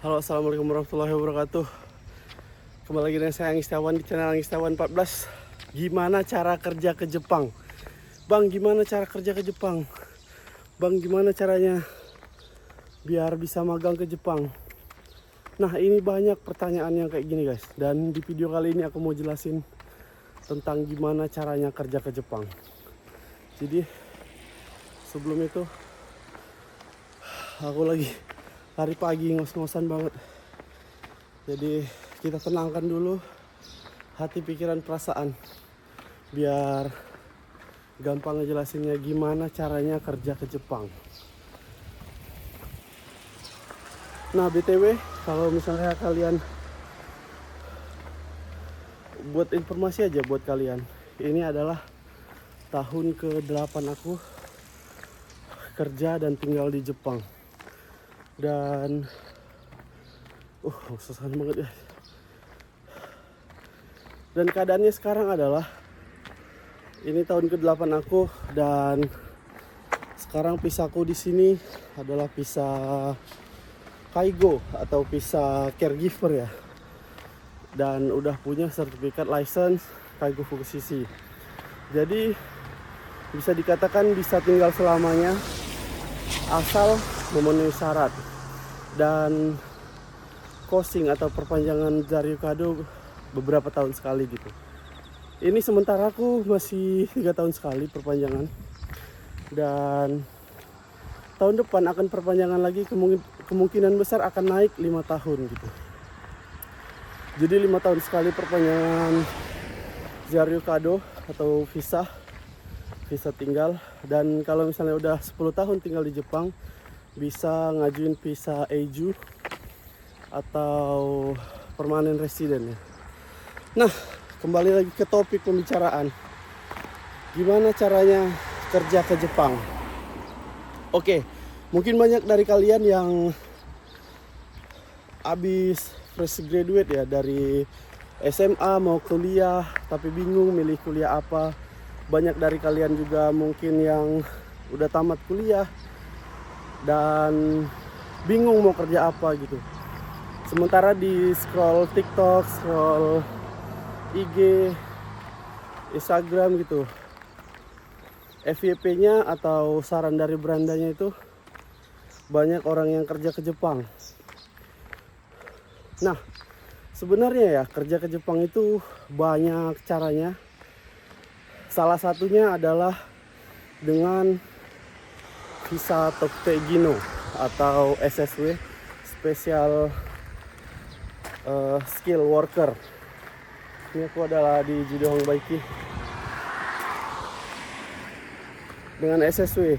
Halo, assalamualaikum warahmatullahi wabarakatuh. Kembali lagi dengan saya Angis Setiawan di channel Angis Setiawan 14. Gimana cara kerja ke Jepang? Bang, gimana cara kerja ke Jepang? Bang, gimana caranya biar bisa magang ke Jepang? Nah, ini banyak pertanyaan yang kayak gini guys. Dan di video kali ini aku mau jelasin tentang gimana caranya kerja ke Jepang. Jadi sebelum itu aku lagi hari pagi ngos-ngosan banget. Jadi kita tenangkan dulu hati, pikiran, perasaan biar gampang ngejelasinnya gimana caranya kerja ke Jepang. Nah, BTW, kalau misalnya kalian, buat informasi aja buat kalian, ini adalah tahun ke-8 aku kerja dan tinggal di Jepang. Dan susah banget ya. Dan keadaannya sekarang adalah ini tahun ke-8 aku, dan sekarang visaku di sini adalah visa Kaigo atau visa caregiver ya. Dan udah punya sertifikat license Kaigo Fukushiki. Jadi bisa dikatakan bisa tinggal selamanya asal memenuhi syarat. Dan costing atau perpanjangan Zaryukado beberapa tahun sekali gitu. Ini sementara aku masih 3 tahun sekali perpanjangan. Dan tahun depan akan perpanjangan lagi, kemungkinan besar akan naik 5 tahun gitu. Jadi 5 tahun sekali perpanjangan Zaryukado atau visa tinggal. Dan kalau misalnya udah 10 tahun tinggal di Jepang, bisa ngajuin visa Eiju atau permanent resident ya. Nah, kembali lagi ke topik pembicaraan. Gimana caranya kerja ke Jepang? Oke, mungkin banyak dari kalian yang habis fresh graduate ya, dari SMA mau kuliah tapi bingung milih kuliah apa. Banyak dari kalian juga mungkin yang udah tamat kuliah dan bingung mau kerja apa gitu. Sementara di scroll TikTok, scroll IG, Instagram gitu, FYP-nya atau saran dari berandanya itu banyak orang yang kerja ke Jepang. Nah, sebenarnya ya kerja ke Jepang itu banyak caranya. Salah satunya adalah dengan visa Tokugino atau SSW, Special Skill Worker. Ini aku adalah di Jidong Baiki dengan SSW.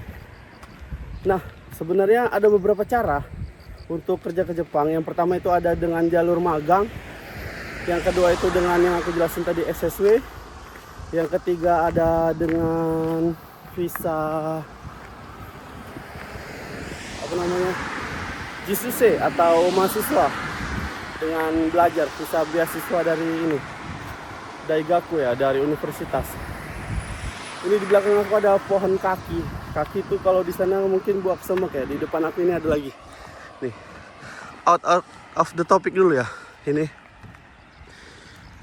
Nah, sebenarnya ada beberapa cara untuk kerja ke Jepang. Yang pertama itu ada dengan jalur magang. Yang kedua itu dengan yang aku jelasin tadi, SSW. Yang ketiga ada dengan visa Jisuse atau mahasiswa dengan belajar, visa beasiswa dari ini Daigaku ya, dari universitas. Ini di belakang aku ada pohon kaki. Kaki itu kalau di sana mungkin buah semek ya. Di depan aku ini ada lagi. Nih. Out of the topic dulu ya. Ini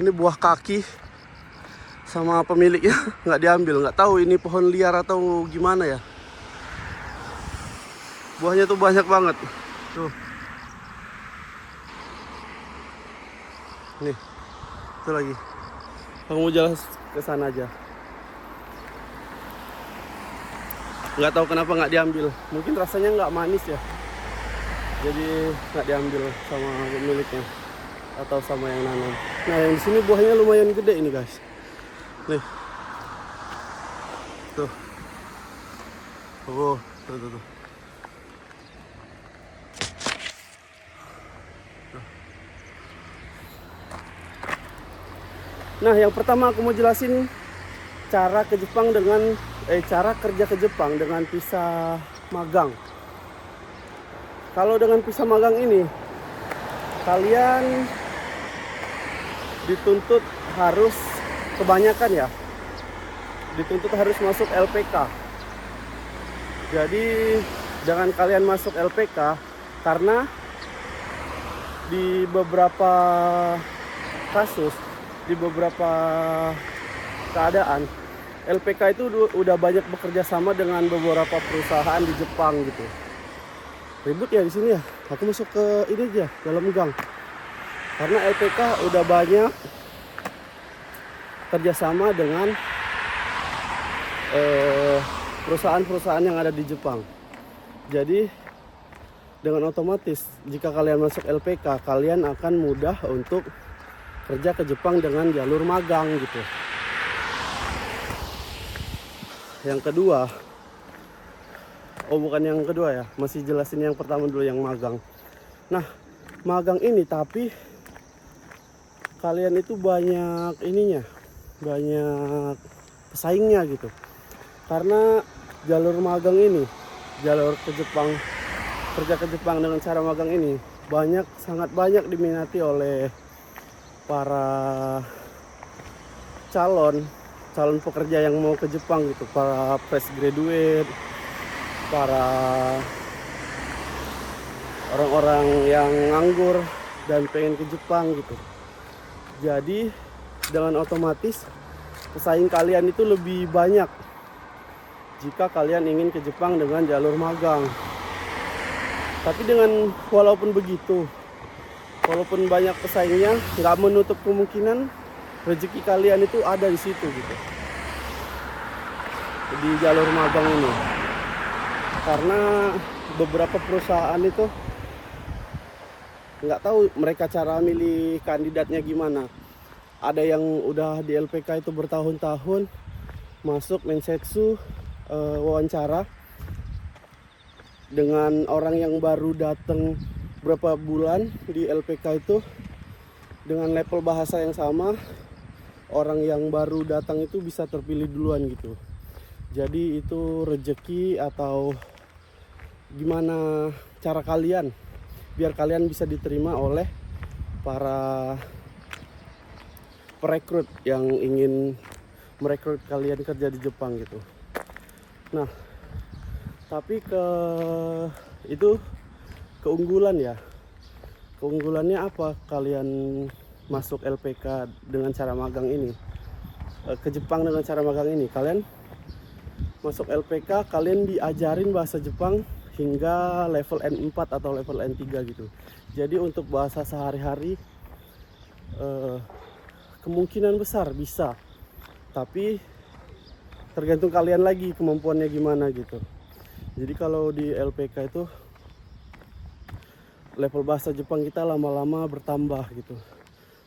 buah kaki sama pemiliknya nggak diambil. Nggak tahu ini pohon liar atau gimana ya. Buahnya tuh banyak banget. Tuh. Nih. Itu lagi. Aku mau jalan ke sana aja. Nggak tahu kenapa nggak diambil. Mungkin rasanya nggak manis ya. Jadi nggak diambil sama pemiliknya atau sama yang nanam. Nah, yang di sini buahnya lumayan gede ini guys. Nih. Tuh. Tuh. Nah, yang pertama aku mau jelasin cara ke Jepang dengan cara kerja ke Jepang dengan visa magang. Kalau dengan visa magang ini, kalian dituntut harus, kebanyakan ya, dituntut harus masuk LPK. Jadi jangan kalian masuk LPK karena di beberapa kasus, di beberapa keadaan, LPK itu udah banyak bekerja sama dengan beberapa perusahaan di Jepang gitu. Ribut ya di sini ya. Aku masuk ke ini aja, dalam gang. Karena LPK udah banyak kerjasama dengan perusahaan-perusahaan yang ada di Jepang. Jadi dengan otomatis jika kalian masuk LPK, kalian akan mudah untuk kerja ke Jepang dengan jalur magang gitu. Yang kedua, bukan yang kedua ya, masih jelasin yang pertama dulu, yang magang. Nah, magang ini tapi kalian itu banyak ininya, banyak pesaingnya gitu. Karena jalur magang ini, jalur ke Jepang, kerja ke Jepang dengan cara magang ini sangat banyak diminati oleh para calon pekerja yang mau ke Jepang gitu, para fresh graduate, para orang-orang yang nganggur dan pengen ke Jepang gitu. Jadi dengan otomatis pesaing kalian itu lebih banyak jika kalian ingin ke Jepang dengan jalur magang. Tapi walaupun begitu, walaupun banyak pesaingnya, nggak menutup kemungkinan rezeki kalian itu ada di situ gitu, di jalur magang ini. Karena beberapa perusahaan itu nggak tahu mereka cara milih kandidatnya gimana. Ada yang udah di LPK itu bertahun-tahun, masuk mensetsu, wawancara dengan orang yang baru datang berapa bulan di LPK itu dengan level bahasa yang sama. Orang yang baru datang itu bisa terpilih duluan gitu. Jadi itu rezeki atau gimana cara kalian biar kalian bisa diterima oleh para perekrut yang ingin merekrut kalian kerja di Jepang gitu. Nah, tapi itu keunggulan ya. Keunggulannya apa kalian masuk LPK dengan cara magang ini, ke Jepang dengan cara magang ini? Kalian masuk LPK, kalian diajarin bahasa Jepang hingga level N4 atau level N3 gitu. Jadi untuk bahasa sehari-hari kemungkinan besar bisa, tapi tergantung kalian lagi kemampuannya gimana gitu. Jadi kalau di LPK itu level bahasa Jepang kita lama-lama bertambah gitu.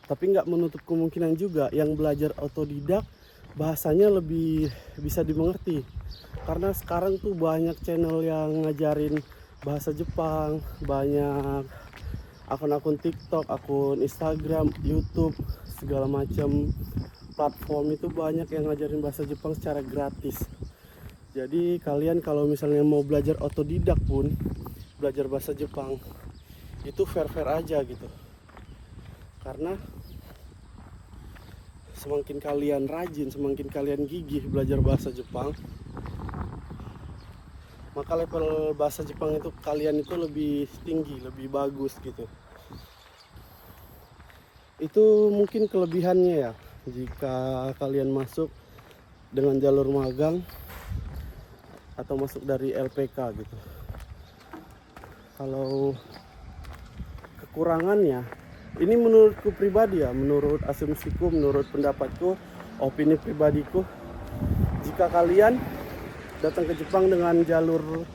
Tapi nggak menutup kemungkinan juga yang belajar otodidak bahasanya lebih bisa dimengerti. Karena sekarang tuh banyak channel yang ngajarin bahasa Jepang, banyak akun-akun TikTok, akun Instagram, YouTube, segala macam platform itu banyak yang ngajarin bahasa Jepang secara gratis. Jadi kalian kalau misalnya mau belajar otodidak pun, belajar bahasa Jepang, itu fair-fair aja gitu. Karena semakin kalian rajin, semakin kalian gigih belajar bahasa Jepang, maka level bahasa Jepang itu kalian itu lebih tinggi, lebih bagus gitu. Itu mungkin kelebihannya ya jika kalian masuk dengan jalur magang atau masuk dari LPK gitu. Kalau kekurangannya, ini menurutku pribadi ya, menurut asumsiku, menurut pendapatku, opini pribadiku, jika kalian datang ke Jepang dengan jalur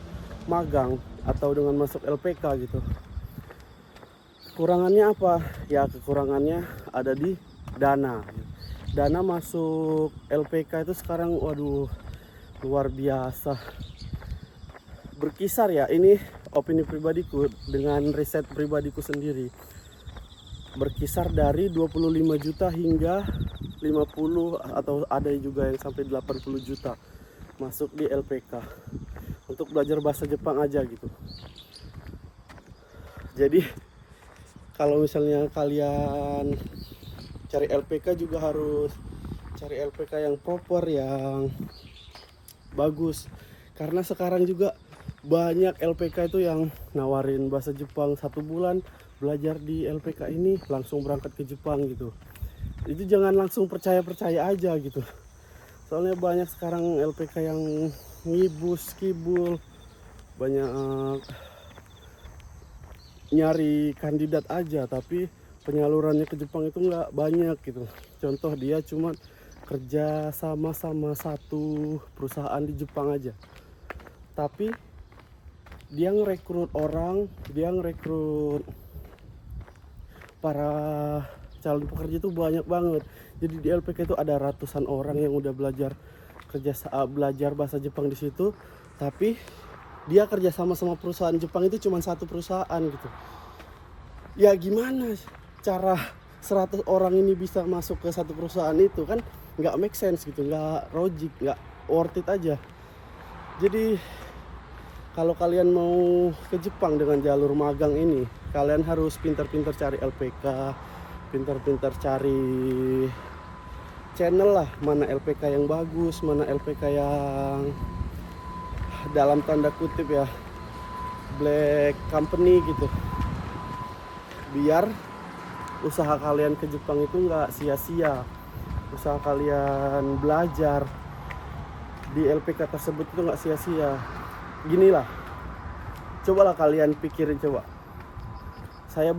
magang atau dengan masuk LPK gitu, kekurangannya apa? Ya kekurangannya ada di dana. Dana masuk LPK itu sekarang waduh luar biasa. Berkisar ya, ini opini pribadiku dengan riset pribadiku sendiri. Berkisar dari 25 juta hingga 50 atau ada juga yang sampai 80 juta masuk di LPK untuk belajar bahasa Jepang aja gitu. Jadi kalau misalnya kalian cari LPK juga harus cari LPK yang proper, yang bagus. Karena sekarang juga banyak LPK itu yang nawarin bahasa Jepang 1 bulan belajar di LPK ini langsung berangkat ke Jepang gitu. Itu jangan langsung percaya aja gitu. Soalnya banyak sekarang LPK yang ngibus kibul, banyak nyari kandidat aja tapi penyalurannya ke Jepang itu nggak banyak gitu. Contoh dia cuma kerja sama satu perusahaan di Jepang aja, tapi dia ngerekrut orang, dia ngerekrut para calon pekerja itu banyak banget. Jadi di LPK itu ada ratusan orang yang udah belajar bahasa Jepang di situ, tapi dia kerja sama perusahaan Jepang itu cuma satu perusahaan gitu. Ya gimana cara 100 orang ini bisa masuk ke satu perusahaan itu, kan nggak make sense gitu, nggak logic, nggak worth it aja. Jadi kalau kalian mau ke Jepang dengan jalur magang ini, kalian harus pintar-pintar cari LPK, pintar-pintar cari channel lah, mana LPK yang bagus, mana LPK yang dalam tanda kutip ya black company gitu, biar usaha kalian ke Jepang itu nggak sia-sia. Usaha kalian belajar di LPK tersebut itu nggak sia-sia. Gini lah, cobalah kalian pikirin coba. Saya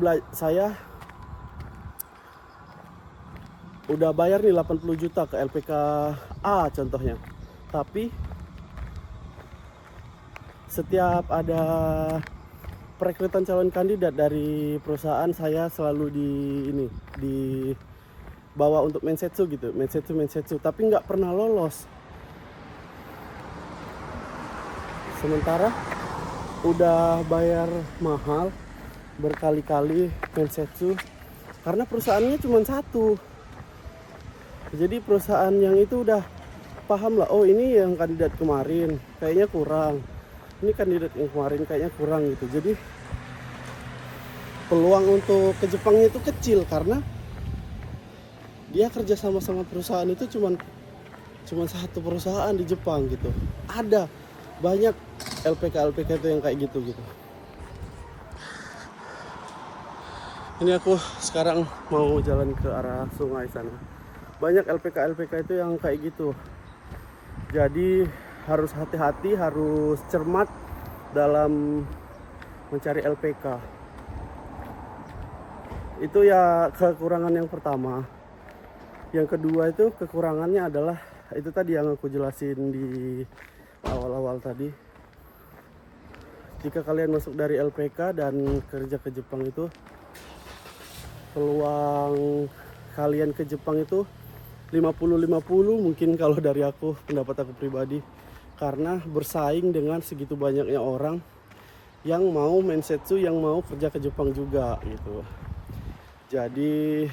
udah bayar nih 80 juta ke LPK A contohnya, tapi setiap ada perekrutan calon kandidat dari perusahaan, saya selalu dibawa untuk mensetsu gitu, mensetsu, tapi nggak pernah lolos. Sementara udah bayar mahal berkali-kali mensetsu karena perusahaannya cuma satu. Jadi perusahaan yang itu udah paham lah, oh ini yang kandidat kemarin kayaknya kurang, ini kandidat yang kemarin kayaknya kurang gitu. Jadi peluang untuk ke Jepangnya itu kecil karena dia kerja sama perusahaan itu cuma satu perusahaan di Jepang gitu. Ada banyak LPK itu yang kayak gitu. Ini aku sekarang mau jalan ke arah sungai sana. Banyak LPK itu yang kayak gitu. Jadi harus hati-hati, harus cermat dalam mencari LPK. Itu ya kekurangan yang pertama. Yang kedua itu kekurangannya adalah itu tadi yang aku jelasin di awal-awal tadi. Jika kalian masuk dari LPK dan kerja ke Jepang itu, peluang kalian ke Jepang itu 50-50 mungkin kalau dari aku, pendapat aku pribadi. Karena bersaing dengan segitu banyaknya orang yang mau mensetsu, yang mau kerja ke Jepang juga gitu. Jadi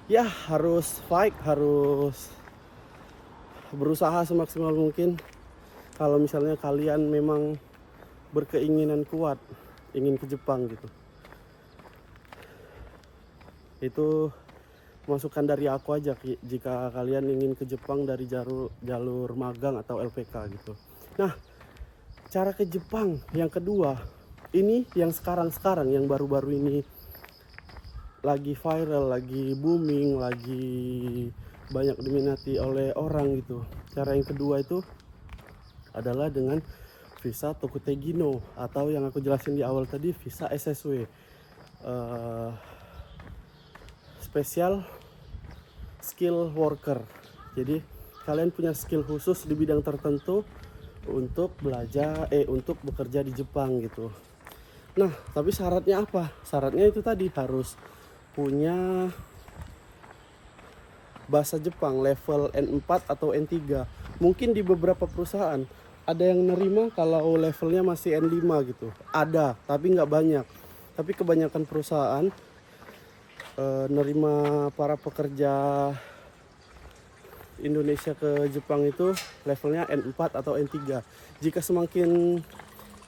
ya harus fight, harus berusaha semaksimal mungkin. Kalau misalnya kalian memang berkeinginan kuat ingin ke Jepang gitu. Itu masukan dari aku aja jika kalian ingin ke Jepang dari jalur magang atau LPK gitu. Nah, cara ke Jepang yang kedua, ini yang sekarang yang baru-baru ini lagi viral, lagi booming, lagi banyak diminati oleh orang gitu. Cara yang kedua itu adalah dengan visa Tokutegi no, atau yang aku jelasin di awal tadi, visa SSW, Special Skill Worker. Jadi kalian punya skill khusus di bidang tertentu untuk untuk bekerja di Jepang gitu. Nah, tapi syaratnya apa? Syaratnya itu tadi harus punya bahasa Jepang level N4 atau N3. Mungkin di beberapa perusahaan ada yang nerima kalau levelnya masih N5 gitu. Ada, tapi nggak banyak. Tapi kebanyakan perusahaan nerima para pekerja Indonesia ke Jepang itu levelnya N4 atau N3. Jika semakin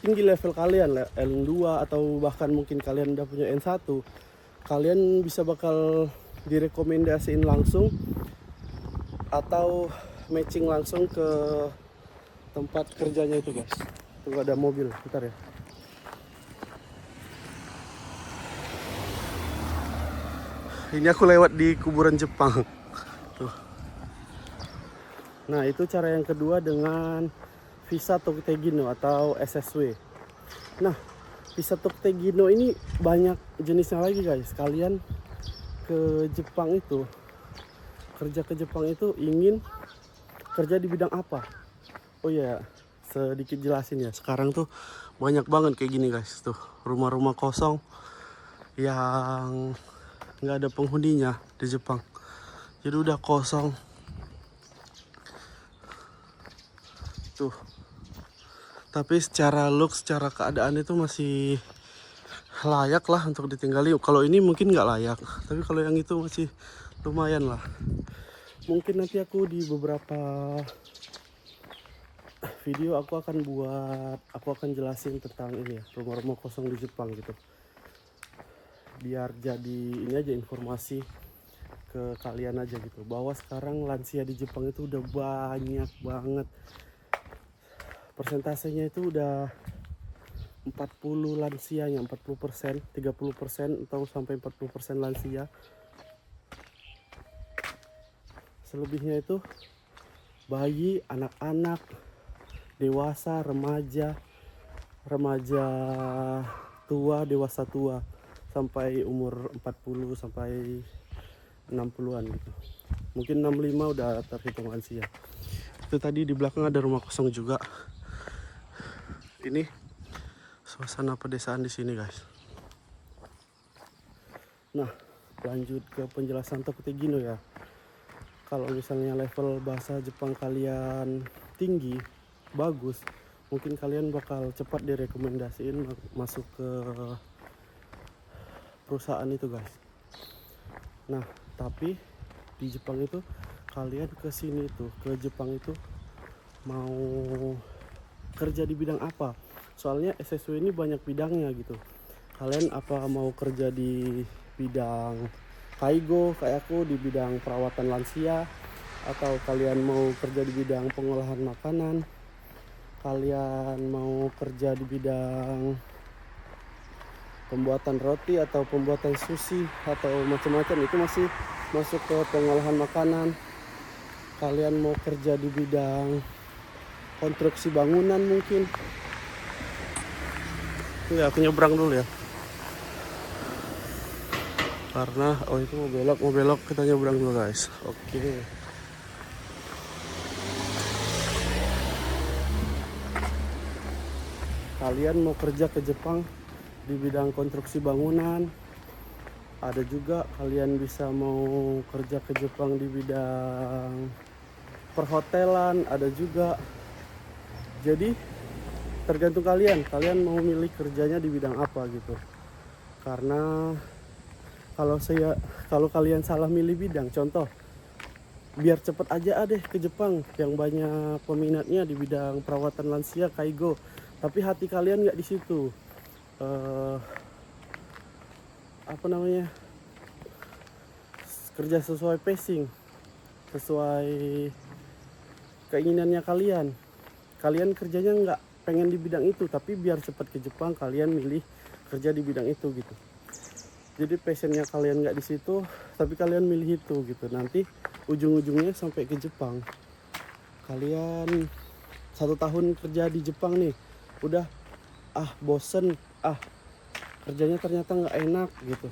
tinggi level kalian, N2 atau bahkan mungkin kalian udah punya N1, kalian bisa bakal direkomendasiin langsung atau matching langsung ke tempat kerjanya itu guys. Tunggu ada mobil, bentar ya. Ini aku lewat di kuburan Jepang. Tuh. Nah, itu cara yang kedua dengan visa Tokugino atau SSW. Nah, visa Tokugino ini banyak jenisnya lagi guys. Kalian ke Jepang itu, kerja ke Jepang itu ingin kerja di bidang apa? Oh ya, sedikit jelasin ya. Sekarang tuh banyak banget kayak gini guys. Tuh, rumah-rumah kosong yang nggak ada penghuninya di Jepang. Jadi udah kosong. Tuh. Tapi secara look, secara keadaan itu masih layak lah untuk ditinggali. Kalau ini mungkin nggak layak, tapi kalau yang itu masih lumayan lah. Mungkin nanti aku di beberapa video aku akan jelasin tentang ini ya, rumah-rumah kosong di Jepang gitu. Biar jadi ini aja informasi ke kalian aja gitu, bahwa sekarang lansia di Jepang itu udah banyak banget. Persentasenya itu udah 40 lansianya, 40%, 30% atau sampai 40% lansia. Selebihnya itu bayi, anak-anak, dewasa, remaja tua, dewasa tua, sampai umur 40 sampai 60-an gitu. Mungkin 65 udah terhitung lansia. Itu tadi di belakang ada rumah kosong juga. Ini suasana pedesaan di sini, guys. Nah, lanjut ke penjelasan Tokugino ya. Kalau misalnya level bahasa Jepang kalian tinggi, bagus, mungkin kalian bakal cepat direkomendasiin masuk ke perusahaan itu, guys. Nah, tapi di Jepang itu kalian ke sini tuh, ke Jepang itu mau kerja di bidang apa? Soalnya SSW ini banyak bidangnya gitu. Kalian apa mau kerja di bidang kaigo kayak aku, di bidang perawatan lansia, atau kalian mau kerja di bidang pengolahan makanan, kalian mau kerja di bidang pembuatan roti atau pembuatan sushi atau macam-macam, itu masih masuk ke pengolahan makanan. Kalian mau kerja di bidang konstruksi bangunan mungkin. Tuh ya, aku nyebrang dulu ya. Karena itu mau belok kita nyebrang dulu, guys. Oke. Kalian mau kerja ke Jepang di bidang konstruksi bangunan, ada juga kalian bisa mau kerja ke Jepang di bidang perhotelan, ada juga. Jadi tergantung kalian mau milih kerjanya di bidang apa gitu. Karena kalau kalian salah milih bidang, contoh biar cepet aja deh ke Jepang yang banyak peminatnya di bidang perawatan lansia kaigo, tapi hati kalian nggak di situ, kerja sesuai pacing, sesuai keinginannya kalian kerjanya nggak pengen di bidang itu, tapi biar cepat ke Jepang kalian milih kerja di bidang itu gitu. Jadi passionnya kalian nggak di situ, tapi kalian milih itu gitu. Nanti ujung-ujungnya sampai ke Jepang, kalian 1 tahun kerja di Jepang nih, udah bosen, kerjanya ternyata nggak enak gitu.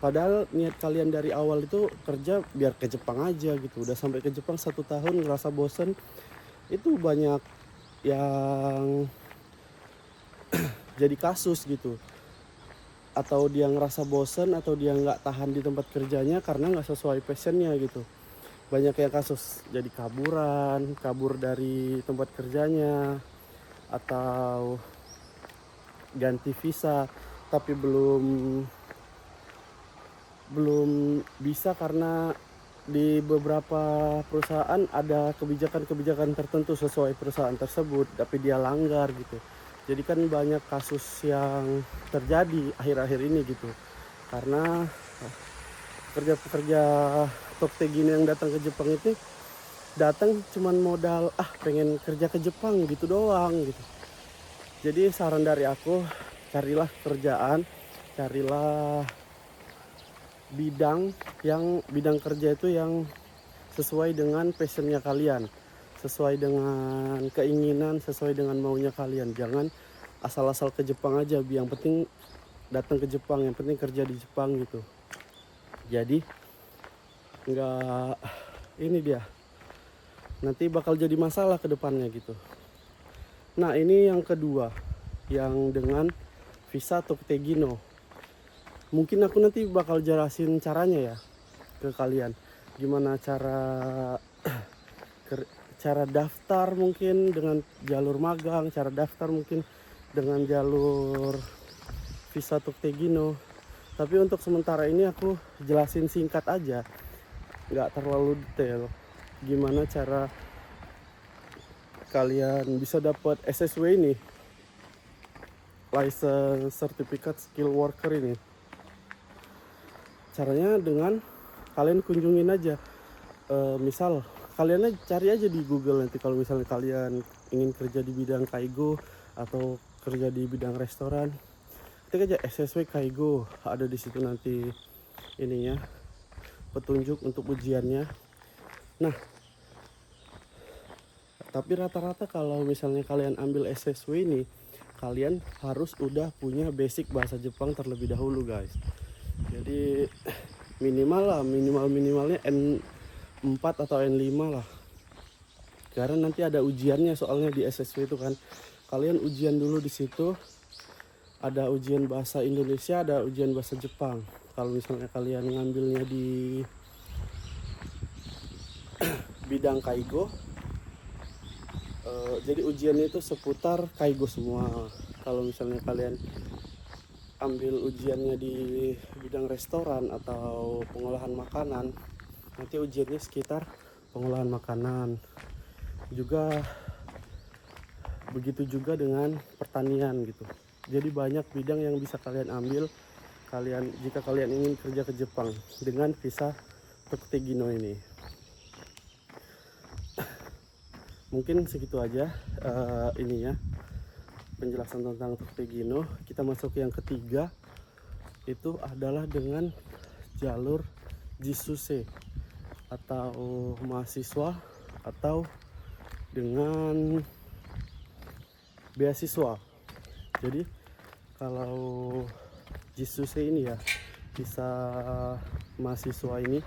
Padahal niat kalian dari awal itu kerja biar ke Jepang aja gitu. Udah sampai ke Jepang 1 tahun ngerasa bosen, itu banyak yang jadi kasus gitu. Atau dia ngerasa bosen, atau dia nggak tahan di tempat kerjanya karena nggak sesuai passionnya gitu. Banyak yang kasus jadi kabur dari tempat kerjanya, atau ganti visa tapi belum bisa karena di beberapa perusahaan ada kebijakan tertentu sesuai perusahaan tersebut, tapi dia langgar gitu. Jadi kan banyak kasus yang terjadi akhir-akhir ini gitu, karena pekerja-pekerja top gini yang datang ke Jepang itu datang cuman modal pengen kerja ke Jepang gitu doang gitu. Jadi saran dari aku, carilah kerjaan, carilah bidang kerja itu yang sesuai dengan passionnya kalian, sesuai dengan keinginan, sesuai dengan maunya kalian. Jangan asal-asal ke Jepang aja, yang penting datang ke Jepang, yang penting kerja di Jepang gitu. Jadi nggak, ini dia, nanti bakal jadi masalah ke depannya gitu. Nah ini yang kedua, yang dengan visa Toktegino. Mungkin aku nanti bakal jelasin caranya ya ke kalian, gimana cara daftar mungkin dengan jalur magang, cara daftar mungkin dengan jalur visa Toktegino. Tapi untuk sementara ini aku jelasin singkat aja, nggak terlalu detail gimana cara kalian bisa dapat SSW ini, license certificate skill worker ini. Caranya dengan kalian kunjungin aja, misal kalian cari aja di Google nanti kalau misalnya kalian ingin kerja di bidang kaigo atau kerja di bidang restoran, ketik aja SSW kaigo, ada di situ nanti ininya petunjuk untuk ujiannya. Nah tapi rata-rata kalau misalnya kalian ambil SSW ini, kalian harus udah punya basic bahasa Jepang terlebih dahulu guys. Jadi minimalnya N4 atau N5 lah, karena nanti ada ujiannya soalnya di SSW itu kan. Kalian ujian dulu di situ, ada ujian bahasa Indonesia, ada ujian bahasa Jepang. Kalau misalnya kalian ngambilnya di bidang kaigo, jadi ujiannya itu seputar kaigo semua. Kalau misalnya kalian ambil ujiannya di bidang restoran atau pengolahan makanan, nanti ujiannya sekitar pengolahan makanan. Juga begitu juga dengan pertanian gitu. Jadi banyak bidang yang bisa kalian ambil jika kalian ingin kerja ke Jepang dengan visa Toktegino ini. Mungkin segitu aja ininya penjelasan tentang Toktegino. Kita masuk ke yang ketiga, itu adalah dengan jalur Jisuse atau mahasiswa atau dengan beasiswa. Jadi kalau Jisuse ini ya, bisa mahasiswa ini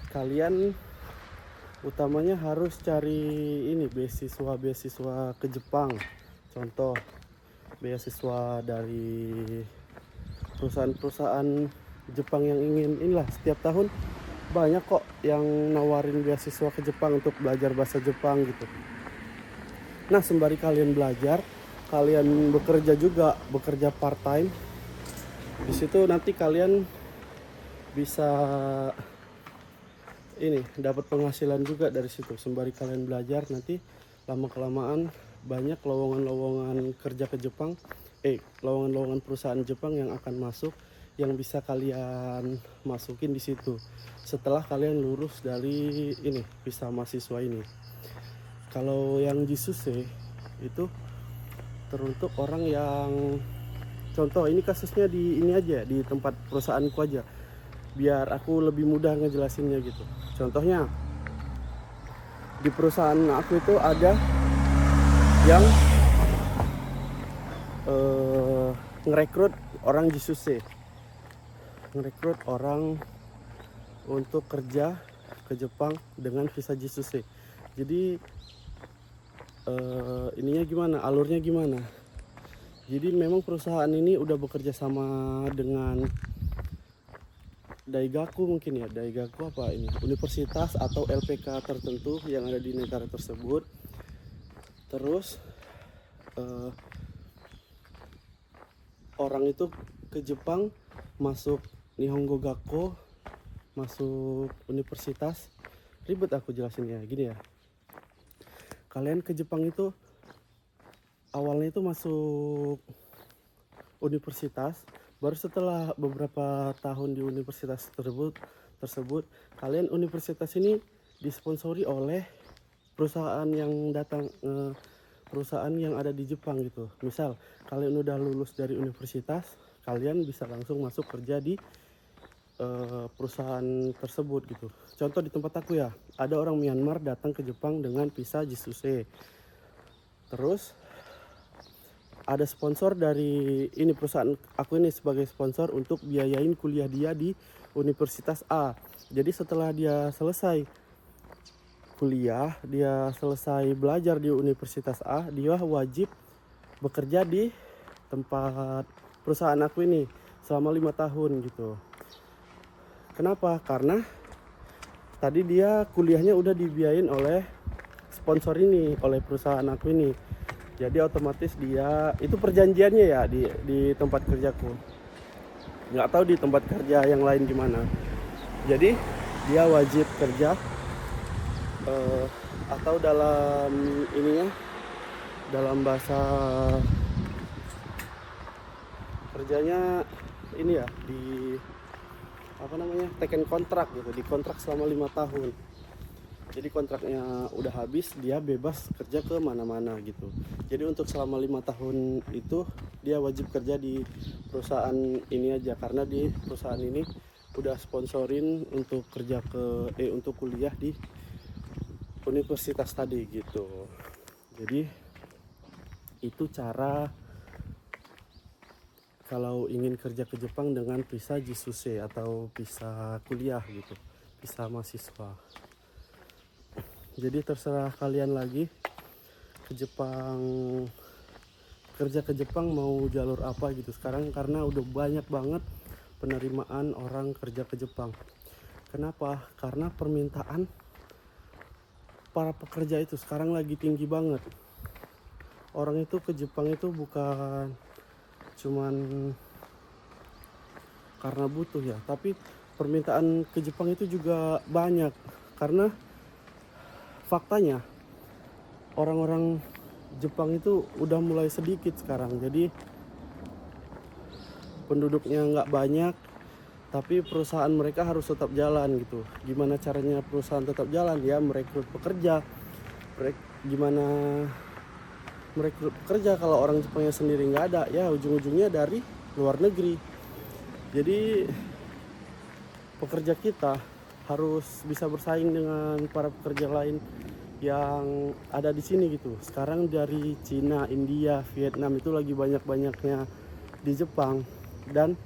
kalian utamanya harus cari ini beasiswa ke Jepang. Contoh beasiswa dari perusahaan Jepang yang ingin inilah, setiap tahun banyak kok yang nawarin beasiswa ke Jepang untuk belajar bahasa Jepang gitu. Nah sembari kalian belajar, kalian bekerja part time. Di situ nanti kalian bisa ini dapat penghasilan juga dari situ. Sembari kalian belajar, nanti lama kelamaan banyak lowongan kerja ke Jepang, lowongan perusahaan Jepang yang akan masuk, yang bisa kalian masukin di situ setelah kalian lulus dari ini visa mahasiswa ini. Kalau yang Jisuse itu teruntuk orang yang, contoh ini kasusnya di ini aja, di tempat perusahaanku aja, biar aku lebih mudah ngejelasinnya gitu. Contohnya di perusahaan aku itu ada yang ngerekrut orang Jisuse, ngerekrut orang untuk kerja ke Jepang dengan visa Jisuse. Jadi ininya gimana, alurnya gimana? Jadi memang perusahaan ini udah bekerja sama dengan Daigaku mungkin ya, Daigaku apa ini, universitas atau LPK tertentu yang ada di negara tersebut. Terus orang itu ke Jepang, masuk Nihongo Gakko, masuk universitas. Ribet aku jelasinnya, gini ya. Kalian ke Jepang itu awalnya itu masuk universitas, baru setelah beberapa tahun di universitas tersebut kalian universitas ini disponsori oleh perusahaan yang perusahaan yang ada di Jepang gitu. Misal kalian udah lulus dari universitas, kalian bisa langsung masuk kerja di perusahaan tersebut gitu. Contoh di tempat aku ya, ada orang Myanmar datang ke Jepang dengan visa Jisuse. Terus ada sponsor dari ini, perusahaan aku ini sebagai sponsor untuk biayain kuliah dia di Universitas A. Jadi setelah dia selesai kuliah, dia selesai belajar di Universitas A, dia wajib bekerja di tempat perusahaan aku ini selama 5 tahun gitu. Kenapa? Karena tadi dia kuliahnya udah dibiayain oleh sponsor ini, oleh perusahaan aku ini. Jadi otomatis dia, itu perjanjiannya ya di tempat kerjaku. Nggak tahu di tempat kerja yang lain gimana. Jadi dia wajib kerja atau dalam ininya, dalam bahasa kerjanya ini ya, di apa namanya, taken kontrak gitu, di kontrak selama 5 tahun. Jadi kontraknya udah habis, dia bebas kerja ke mana-mana gitu. Jadi untuk selama 5 tahun itu dia wajib kerja di perusahaan ini aja, karena di perusahaan ini udah sponsorin untuk kerja untuk kuliah di universitas tadi gitu. Jadi itu cara kalau ingin kerja ke Jepang dengan visa Jisuse atau visa kuliah gitu, visa mahasiswa. Jadi terserah kalian lagi ke Jepang, kerja ke Jepang mau jalur apa gitu sekarang, karena udah banyak banget penerimaan orang kerja ke Jepang. Kenapa? Karena permintaan para pekerja itu sekarang lagi tinggi banget. Orang itu ke Jepang itu bukan cuman karena butuh ya, tapi permintaan ke Jepang itu juga banyak. Karena faktanya orang-orang Jepang itu udah mulai sedikit sekarang, jadi penduduknya nggak banyak, tapi perusahaan mereka harus tetap jalan gitu. Gimana caranya perusahaan tetap jalan? Ya merekrut pekerja. Gimana merekrut pekerja kalau orang Jepangnya sendiri nggak ada? Ya ujung-ujungnya dari luar negeri. Jadi pekerja kita harus bisa bersaing dengan para pekerja lain yang ada di sini gitu. Sekarang dari Cina, India, Vietnam itu lagi banyak-banyaknya di Jepang, dan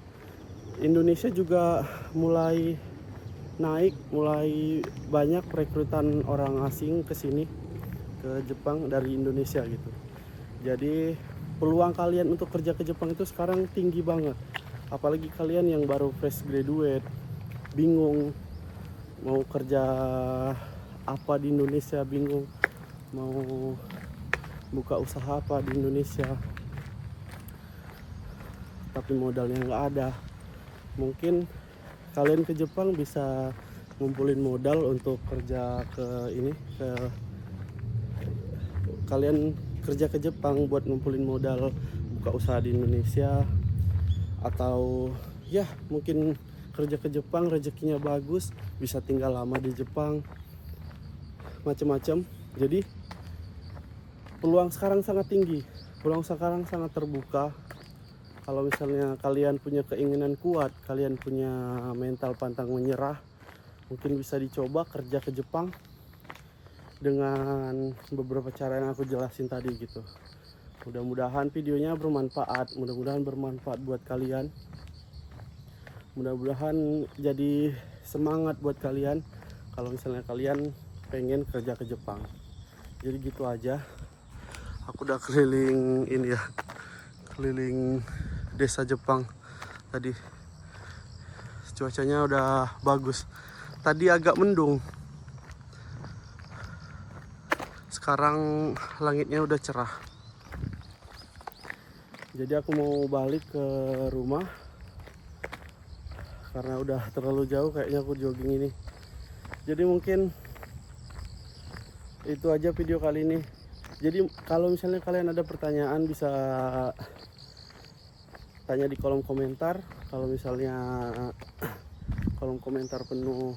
Indonesia juga mulai naik, mulai banyak perekrutan orang asing ke sini, ke Jepang dari Indonesia gitu. Jadi peluang kalian untuk kerja ke Jepang itu sekarang tinggi banget. Apalagi kalian yang baru fresh graduate, bingung mau kerja apa di Indonesia, bingung mau buka usaha apa di Indonesia, tapi modalnya nggak ada. Mungkin kalian ke Jepang bisa ngumpulin modal untuk kerja kalian kerja ke Jepang buat ngumpulin modal buka usaha di Indonesia, atau ya mungkin kerja ke Jepang rezekinya bagus, bisa tinggal lama di Jepang, macam-macam. Jadi peluang sekarang sangat tinggi, peluang sekarang sangat terbuka. Kalau misalnya kalian punya keinginan kuat, kalian punya mental pantang menyerah, mungkin bisa dicoba kerja ke Jepang dengan beberapa cara yang aku jelasin tadi gitu. Mudah-mudahan videonya bermanfaat, mudah-mudahan bermanfaat buat kalian, mudah-mudahan jadi semangat buat kalian kalau misalnya kalian pengen kerja ke Jepang. Jadi gitu aja, aku udah keliling ini ya, keliling desa Jepang tadi. Cuacanya udah bagus, tadi agak mendung, sekarang langitnya udah cerah. Jadi aku mau balik ke rumah karena udah terlalu jauh kayaknya aku jogging ini. Jadi mungkin itu aja video kali ini. Jadi kalau misalnya kalian ada pertanyaan bisa tanya di kolom komentar. Kalau misalnya kolom komentar penuh,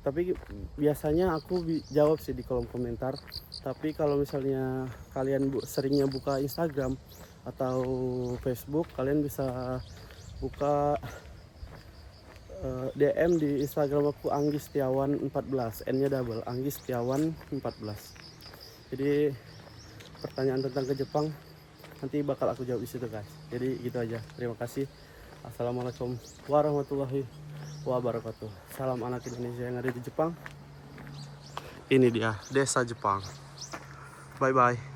tapi biasanya aku jawab sih di kolom komentar. Tapi kalau misalnya kalian seringnya buka Instagram atau Facebook, kalian bisa buka DM di Instagram aku Anggi Setiawan 14, N-nya double, Anggi Setiawan 14. Jadi pertanyaan tentang ke Jepang nanti bakal aku jawab di situ guys. Jadi gitu aja. Terima kasih. Assalamualaikum warahmatullahi wabarakatuh. Salam anak Indonesia yang ada di Jepang. Ini dia desa Jepang. Bye bye.